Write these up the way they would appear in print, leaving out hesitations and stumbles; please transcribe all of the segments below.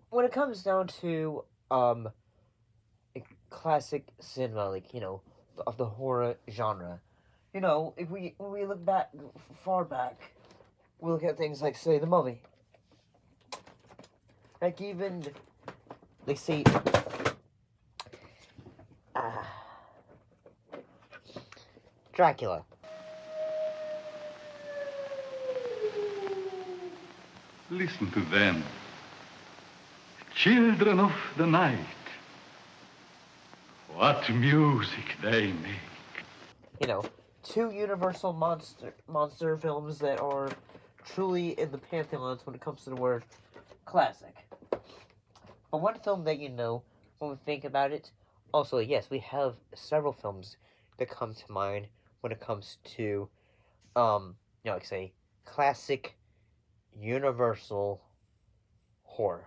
When it comes down to um classic cinema, of the horror genre, if we when we look back far back, we look at things like, say, The Mummy, like even like say uh, Dracula. Listen to them. Children of the night. What music they make. Two Universal monster films that are truly in the pantheons when it comes to the word classic. But one film that when we think about it, also, yes, we have several films that come to mind when it comes to, like, say, classic Universal horror.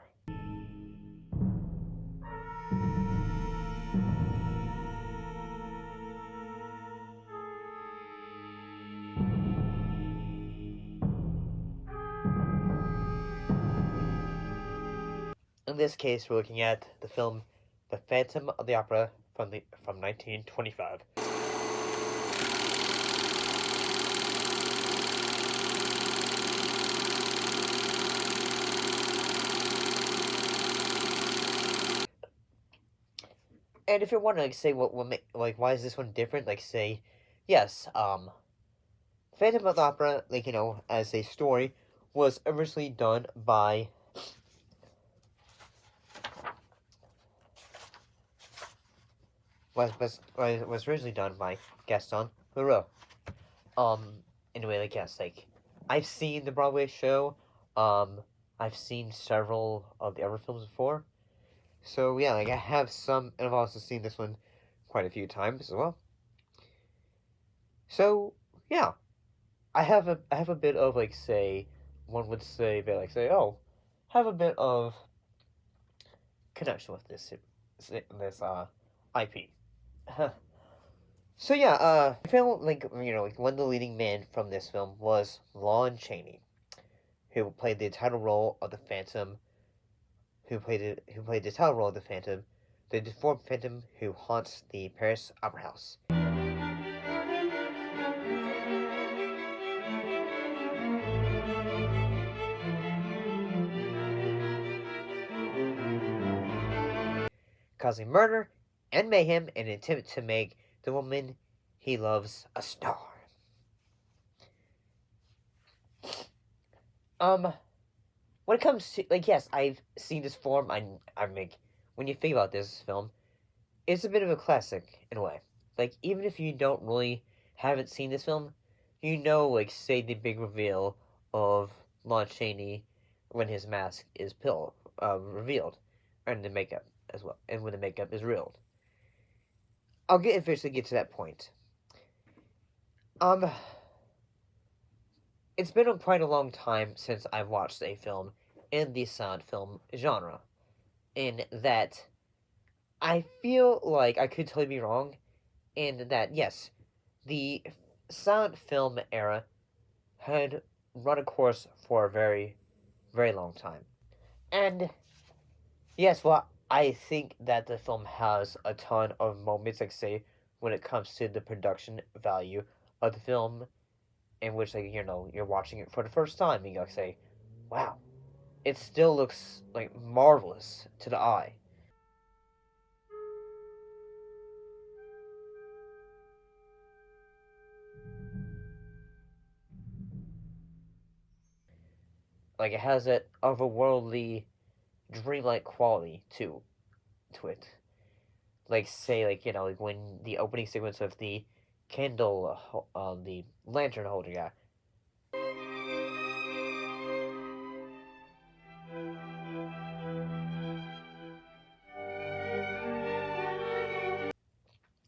In this case, we're looking at the film The Phantom of the Opera from 1925. And if you're wondering, say, why is this one different? Say, yes, Phantom of the Opera, as a story, was originally done by was originally done by Gaston Leroux. Anyway, I've seen the Broadway show. I've seen several of the other films before. So yeah, I have some, and I've also seen this one quite a few times as well. So yeah, I have a bit of one would say have a bit of connection with this IP. So yeah, I feel one of the leading men from this film was Lon Chaney, who played the title role of the Phantom, who played the title role of the Phantom, the deformed Phantom who haunts the Paris Opera House. Causing murder and mayhem in an attempt to make the woman he loves a star. When it comes to, yes, I've seen this form. When you think about this film, it's a bit of a classic in a way. Even if you haven't seen this film, say the big reveal of Lon Chaney when his mask is revealed, and the makeup as well, and when the makeup is revealed. I'll eventually get to that point. It's been quite a long time since I've watched a film in the silent film genre, in that I feel like I could totally be wrong, in that, yes, the silent film era had run a course for a very, very long time. And yes, well, I think that the film has a ton of moments, say, when it comes to the production value of the film, in which, you're watching it for the first time, and you say, wow, it still looks, marvelous to the eye. It has that otherworldly, dreamlike quality to it. Say, when the opening sequence of the candle, the lantern holder guy.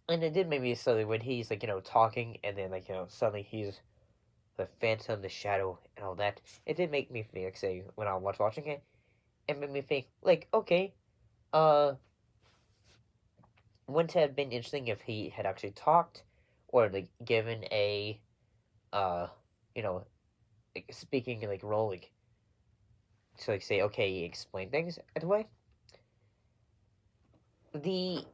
And it did make me suddenly when he's talking, and then suddenly he's the phantom, the shadow, and all that. It did make me think, say, when I was watching it, it made me think, okay, wouldn't it have been interesting if he had actually talked, or given a uh, you know, like, speaking like role, like to like say okay, explain things in a way. The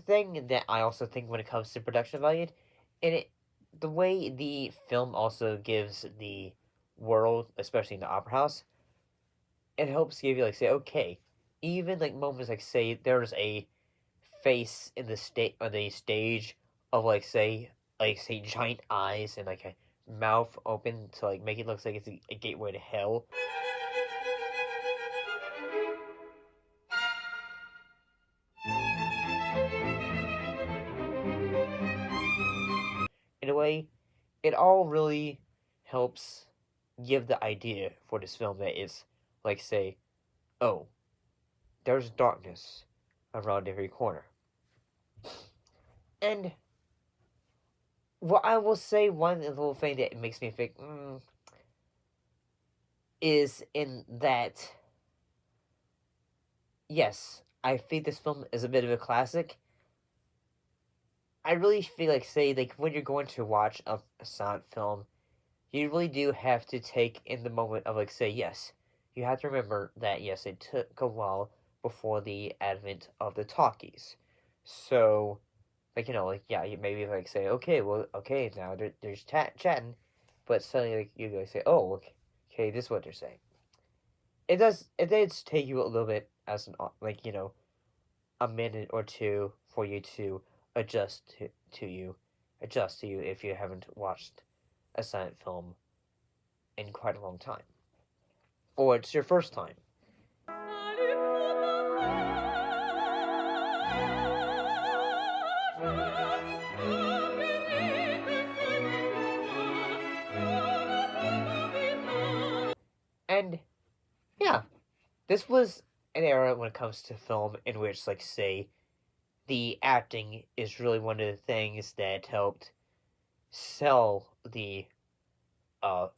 thing that I also think when it comes to production value, and the way the film also gives the world, especially in the opera house, it helps give you like say okay, even like moments like say there's a face in the state on the stage of like say giant eyes and like a mouth open to like make it look like it's a gateway to hell. In a way, it all really helps give the idea for this film that is like say, oh, there's darkness around every corner. And what I will say, one little thing that makes me think is in that yes, I think this film is a bit of a classic. I really feel like say like when you're going to watch a silent film, you really do have to take in the moment of like say yes, you have to remember that yes, it took a while before the advent of the talkies. So like like yeah, you maybe like say okay, well okay now there's chatting, but suddenly like you go say oh okay, this is what they're saying. It does take you a little bit as an like a minute or two for you to adjust to you adjust to you if you haven't watched a silent film in quite a long time, or it's your first time. And yeah, this was an era when it comes to film in which, like, say, the acting is really one of the things that helped sell the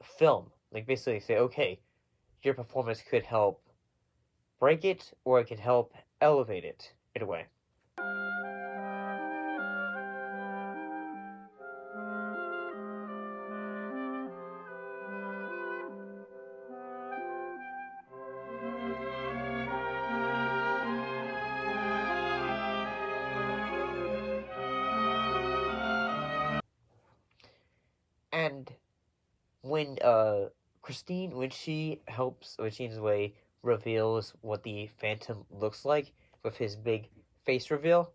film. Like, basically, say, okay, your performance could help break it, or it could help elevate it in a way. And when Christine, when she in a way reveals what the Phantom looks like with his big face reveal,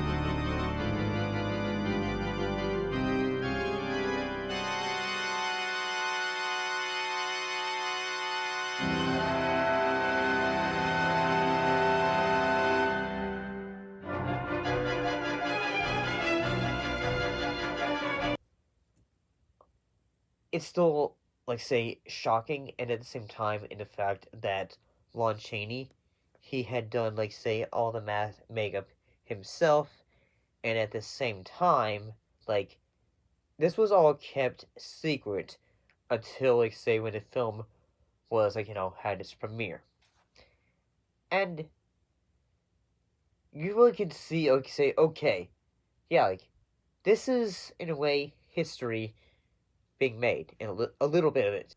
it's still like say shocking, and at the same time in the fact that Lon Chaney, he had done like say all the math makeup himself, and at the same time like this was all kept secret until like say when the film was like had its premiere, and you really can see okay say okay yeah like this is in a way history being made in a little bit of it.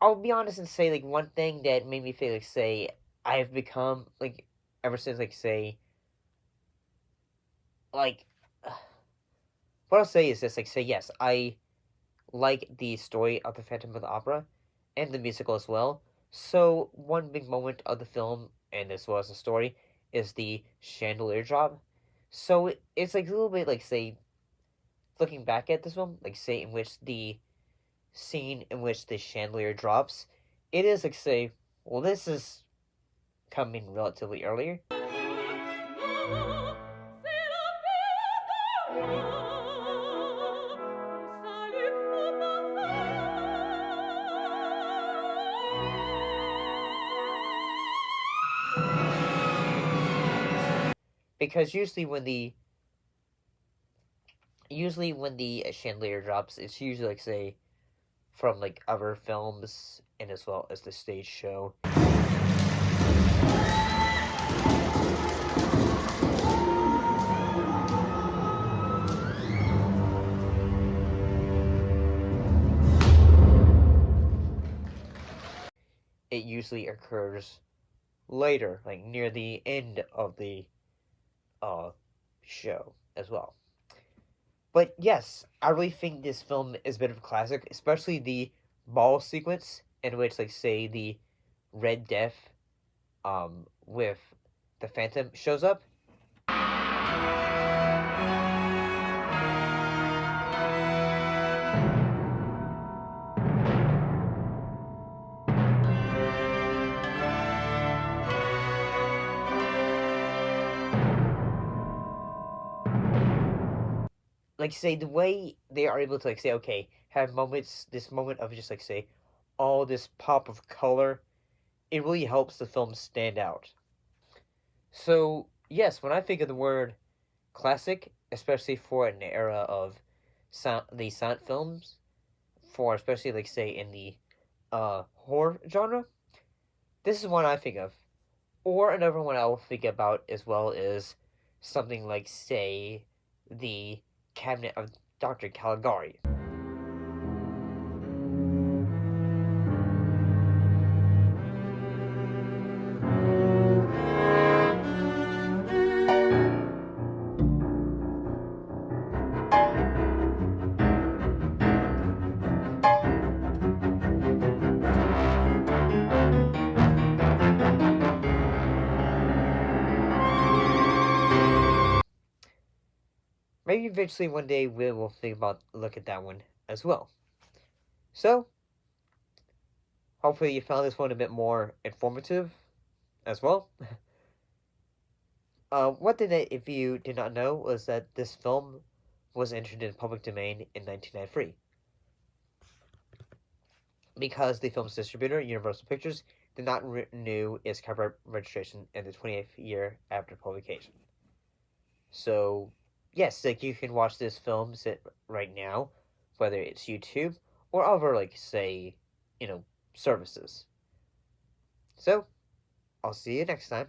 I'll be honest and say like one thing that made me feel like say I've become like ever since like say like what I'll say is this like say yes I like the story of the Phantom of the Opera and the musical as well. So one big moment of the film and as well as the story is the chandelier drop. So it's like a little bit like say looking back at this film like say in which the scene in which the chandelier drops, it is like say well this is coming relatively earlier. Because usually when the chandelier drops, it's usually like say from like other films and as well as the stage show. it usually occurs later, like near the end of the uh show as well. But yes, I really think this film is a bit of a classic, especially the ball sequence in which, like, say, the Red Death with the Phantom shows up. Like, say, the way they are able to, like, say, okay, have moments, this moment of just, like, say, all this pop of color, it really helps the film stand out. So yes, when I think of the word classic, especially for an era of the silent films, for especially, like, say, in the horror genre, this is one I think of. Or another one I'll think about as well is something like, say, the Cabinet of Dr. Caligari. Maybe eventually one day we will think about look at that one as well. So hopefully you found this one a bit more informative as well. One thing that, if you did not know, was that this film was entered in public domain in 1993 because the film's distributor, Universal Pictures, did not renew its copyright registration in the 28th year after publication. So, yes, like, you can watch this film right now, whether it's YouTube or other, like, say, services. So, I'll see you next time.